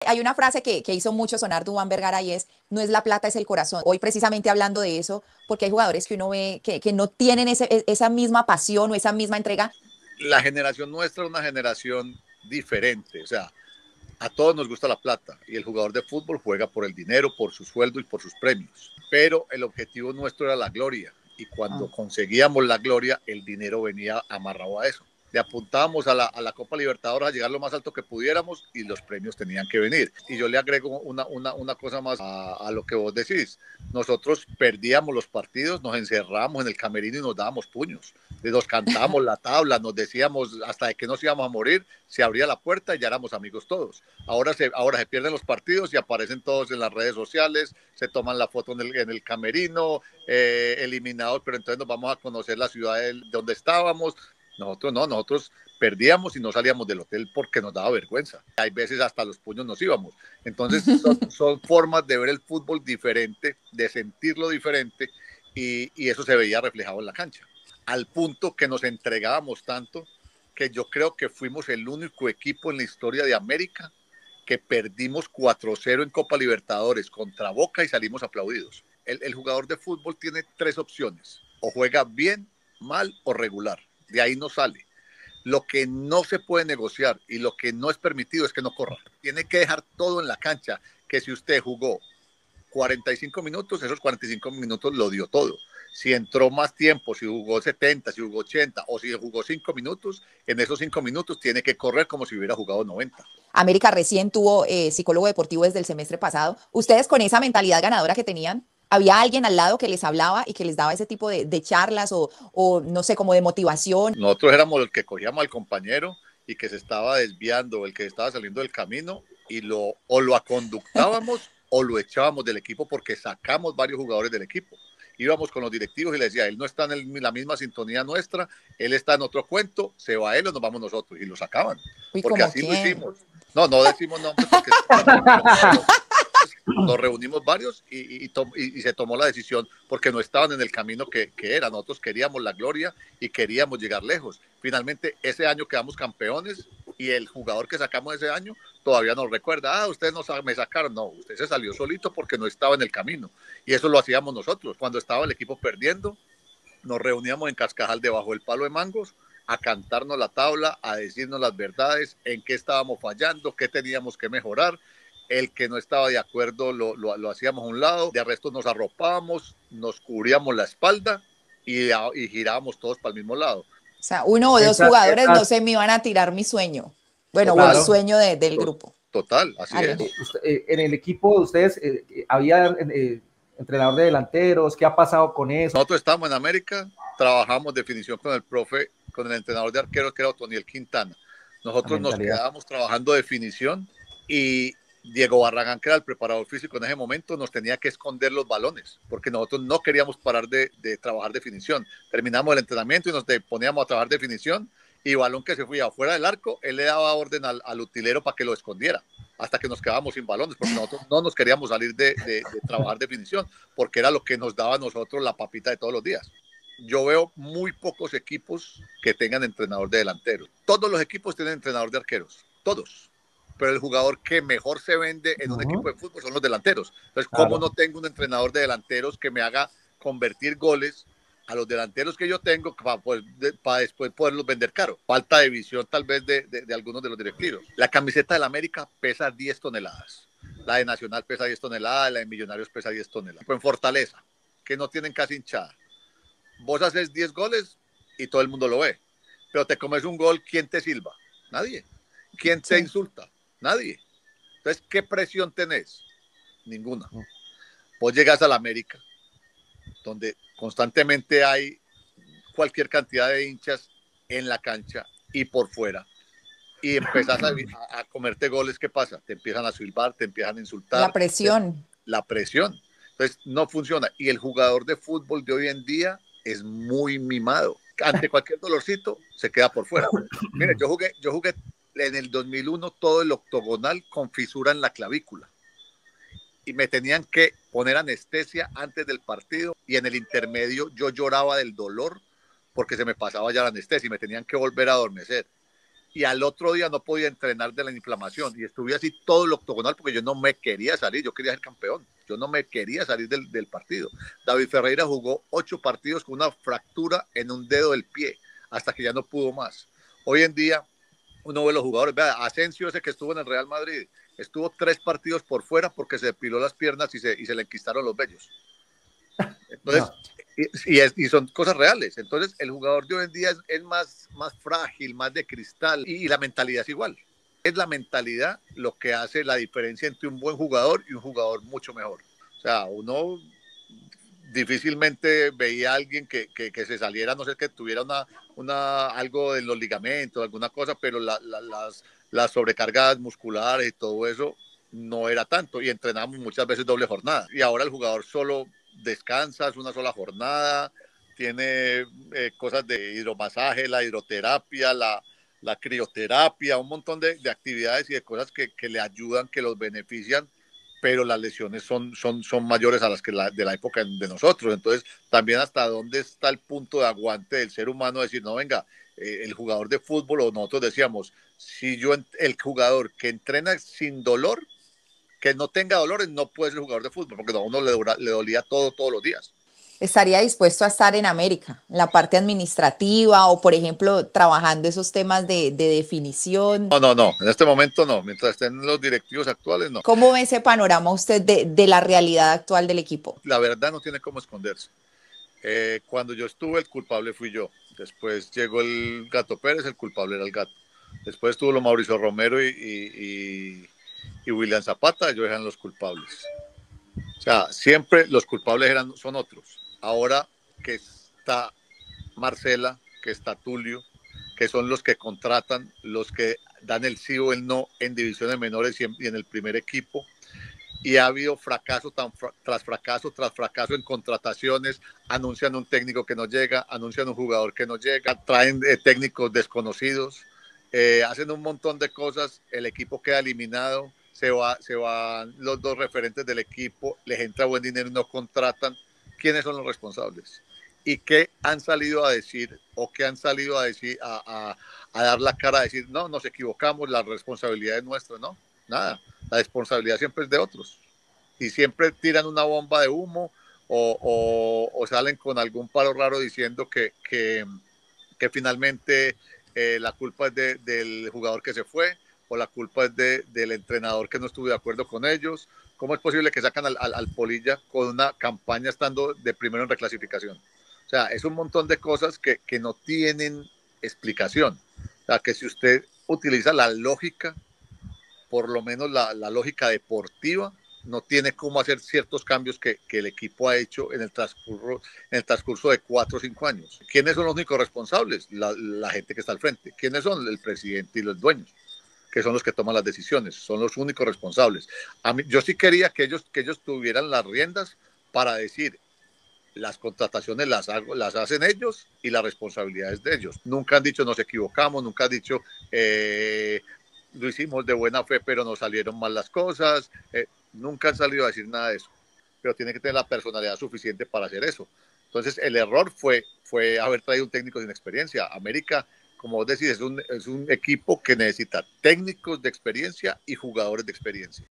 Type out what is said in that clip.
Hay una frase que hizo mucho sonar Duván Vergara y es, no es la plata, es el corazón. Hoy precisamente hablando de eso, porque hay jugadores que uno ve que no tienen esa misma pasión o esa misma entrega. La generación nuestra es una generación diferente, o sea, a todos nos gusta la plata y el jugador de fútbol juega por el dinero, por su sueldo y por sus premios. Pero el objetivo nuestro era la gloria y cuando conseguíamos la gloria, el dinero venía amarrado a eso. Le apuntábamos a la Copa Libertadores a llegar lo más alto que pudiéramos y los premios tenían que venir. Y yo le agrego una cosa más a lo que vos decís. Nosotros perdíamos los partidos, nos encerrábamos en el camerino y nos dábamos puños. Nos cantábamos la tabla, nos decíamos hasta de que nos íbamos a morir, se abría la puerta y ya éramos amigos todos. Ahora se pierden los partidos y aparecen todos en las redes sociales, se toman la foto en el camerino, eliminados, pero entonces nos vamos a conocer la ciudad donde estábamos. Nosotros no, nosotros perdíamos y no salíamos del hotel porque nos daba vergüenza. Hay veces hasta los puños nos íbamos. Entonces son formas de ver el fútbol diferente, de sentirlo diferente y eso se veía reflejado en la cancha. Al punto que nos entregábamos tanto que yo creo que fuimos el único equipo en la historia de América que perdimos 4-0 en Copa Libertadores contra Boca y salimos aplaudidos. El jugador de fútbol tiene tres opciones, o juega bien, mal o regular. De ahí no sale. Lo que no se puede negociar y lo que no es permitido es que no corra. Tiene que dejar todo en la cancha, que si usted jugó 45 minutos, esos 45 minutos lo dio todo. Si entró más tiempo, si jugó 70, si jugó 80 o si jugó 5 minutos, en esos 5 minutos tiene que correr como si hubiera jugado 90. América recién tuvo psicólogo deportivo desde el semestre pasado. ¿Ustedes con esa mentalidad ganadora que tenían, había alguien al lado que les hablaba y que les daba ese tipo de charlas o no sé, como de motivación? Nosotros éramos el que cogíamos al compañero y que se estaba desviando, el que estaba saliendo del camino y o lo aconductábamos o lo echábamos del equipo porque sacamos varios jugadores del equipo. Íbamos con los directivos y les decía, él no está en la misma sintonía nuestra, él está en otro cuento, se va él o nos vamos nosotros. Y lo sacaban, Uy, porque ¿como así lo quién? hicimos. No, no decimos nombres porque nos reunimos varios y se tomó la decisión porque no estaban en el camino que era. Nosotros queríamos la gloria y queríamos llegar lejos. Finalmente, ese año quedamos campeones y el jugador que sacamos ese año todavía nos recuerda, ustedes no me sacaron. No, usted se salió solito porque no estaba en el camino. Y eso lo hacíamos nosotros. Cuando estaba el equipo perdiendo, nos reuníamos en Cascajal debajo del palo de mangos a cantarnos la tabla, a decirnos las verdades, en qué estábamos fallando, qué teníamos que mejorar. El que no estaba de acuerdo lo hacíamos a un lado, de resto nos arropábamos, nos cubríamos la espalda y girábamos todos para el mismo lado. O sea, uno o dos jugadores no se me iban a tirar mi sueño. Bueno, o el Total, sueño del grupo. Total, así Ale. es. En el equipo de ustedes había entrenador de delanteros. ¿Qué ha pasado con eso? Nosotros estamos en América, trabajamos definición con el profe, con el entrenador de arqueros que era Otoniel Quintana. Nosotros nos quedábamos trabajando definición y Diego Barragán, que era el preparador físico en ese momento, nos tenía que esconder los balones, porque nosotros no queríamos parar de trabajar definición. Terminamos el entrenamiento y nos poníamos a trabajar definición y balón que se fue afuera del arco, él le daba orden al utilero para que lo escondiera, hasta que nos quedábamos sin balones, porque nosotros no nos queríamos salir de trabajar definición, porque era lo que nos daba a nosotros la papita de todos los días. Yo veo muy pocos equipos que tengan entrenador de delanteros. Todos los equipos tienen entrenador de arqueros, todos. Pero el jugador que mejor se vende en un equipo de fútbol son los delanteros. Entonces, ¿cómo no tengo un entrenador de delanteros que me haga convertir goles a los delanteros que yo tengo para después poderlos vender caro? Falta de visión tal vez de algunos de los directivos. La camiseta del América pesa 10 toneladas. La de Nacional pesa 10 toneladas, la de Millonarios pesa 10 toneladas. En Fortaleza, que no tienen casi hinchada. Vos haces 10 goles y todo el mundo lo ve. Pero te comes un gol, ¿quién te silba? Nadie. ¿Quién te insulta? Nadie. Entonces, ¿qué presión tenés? Ninguna. Vos llegas a la América, donde constantemente hay cualquier cantidad de hinchas en la cancha y por fuera, y empezás a comerte goles, ¿qué pasa? Te empiezan a silbar, te empiezan a insultar. La presión. La presión. Entonces, no funciona. Y el jugador de fútbol de hoy en día es muy mimado. Ante cualquier dolorcito, se queda por fuera. Mire, yo jugué en el 2001 todo el octogonal con fisura en la clavícula y me tenían que poner anestesia antes del partido y en el intermedio yo lloraba del dolor porque se me pasaba ya la anestesia y me tenían que volver a adormecer. y al otro día no podía entrenar de la inflamación y estuve así todo el octogonal porque yo no me quería salir, yo quería ser campeón, yo no me quería salir del partido. David Ferreira jugó 8 partidos con una fractura en un dedo del pie hasta que ya no pudo más. Hoy en día uno ve los jugadores, vea, Asensio ese que estuvo en el Real Madrid, estuvo 3 partidos por fuera porque se depiló las piernas y se le enquistaron los vellos. Entonces, No. y son cosas reales. Entonces, el jugador de hoy en día es más frágil, más de cristal, y la mentalidad es igual. Es la mentalidad lo que hace la diferencia entre un buen jugador y un jugador mucho mejor. O sea, uno difícilmente veía a alguien que se saliera, no sé, que tuviera algo en los ligamentos, alguna cosa, pero las sobrecargas musculares y todo eso no era tanto, y entrenábamos muchas veces doble jornada. Y ahora el jugador solo descansa, es una sola jornada, tiene cosas de hidromasaje, la hidroterapia, la crioterapia, un montón de actividades y de cosas que le ayudan, que los benefician, pero las lesiones son mayores a las que de la época de nosotros. Entonces, también hasta dónde está el punto de aguante del ser humano, decir, no, venga, el jugador de fútbol, o nosotros decíamos, si el jugador que entrena sin dolor, que no tenga dolores, no puede ser jugador de fútbol, porque a uno le dolía todo todos los días. ¿Estaría dispuesto a estar en América, en la parte administrativa o, por ejemplo, trabajando esos temas de definición? No, en este momento no, mientras estén los directivos actuales, no. ¿Cómo ve ese panorama usted de la realidad actual del equipo? La verdad no tiene cómo esconderse. Cuando yo estuve, el culpable fui yo. Después llegó el Gato Pérez, el culpable era el Gato. Después estuvo lo Mauricio Romero y William Zapata, ellos eran los culpables. O sea, siempre los culpables son otros. Ahora que está Marcela, que está Tulio, que son los que contratan, los que dan el sí o el no en divisiones menores y en el primer equipo, y ha habido fracaso tras fracaso en contrataciones, anuncian un técnico que no llega, anuncian un jugador que no llega, traen técnicos desconocidos, hacen un montón de cosas, el equipo queda eliminado, se van los 2 referentes del equipo, les entra buen dinero y no contratan. ¿Quiénes son los responsables? ¿Y qué han salido a decir o qué han salido a decir, a dar la cara, a decir, no, nos equivocamos, la responsabilidad es nuestra? No, nada, la responsabilidad siempre es de otros. Y siempre tiran una bomba de humo o salen con algún palo raro diciendo que finalmente la culpa es del jugador que se fue o la culpa es del entrenador que no estuvo de acuerdo con ellos. ¿Cómo es posible que sacan al Polilla con una campaña estando de primero en reclasificación? O sea, es un montón de cosas que no tienen explicación. O sea, que si usted utiliza la lógica, por lo menos la lógica deportiva, no tiene cómo hacer ciertos cambios que el equipo ha hecho en el transcurso de 4 o 5 años. ¿Quiénes son los únicos responsables? La gente que está al frente. ¿Quiénes son? El presidente y los dueños, que son los que toman las decisiones, son los únicos responsables. Yo sí quería que ellos tuvieran las riendas para decir, las contrataciones las hacen ellos y la responsabilidad es de ellos. Nunca han dicho nos equivocamos, nunca han dicho lo hicimos de buena fe pero nos salieron mal las cosas, nunca han salido a decir nada de eso, pero tienen que tener la personalidad suficiente para hacer eso. Entonces el error fue haber traído un técnico sin experiencia. América, como vos decís, es un equipo que necesita técnicos de experiencia y jugadores de experiencia.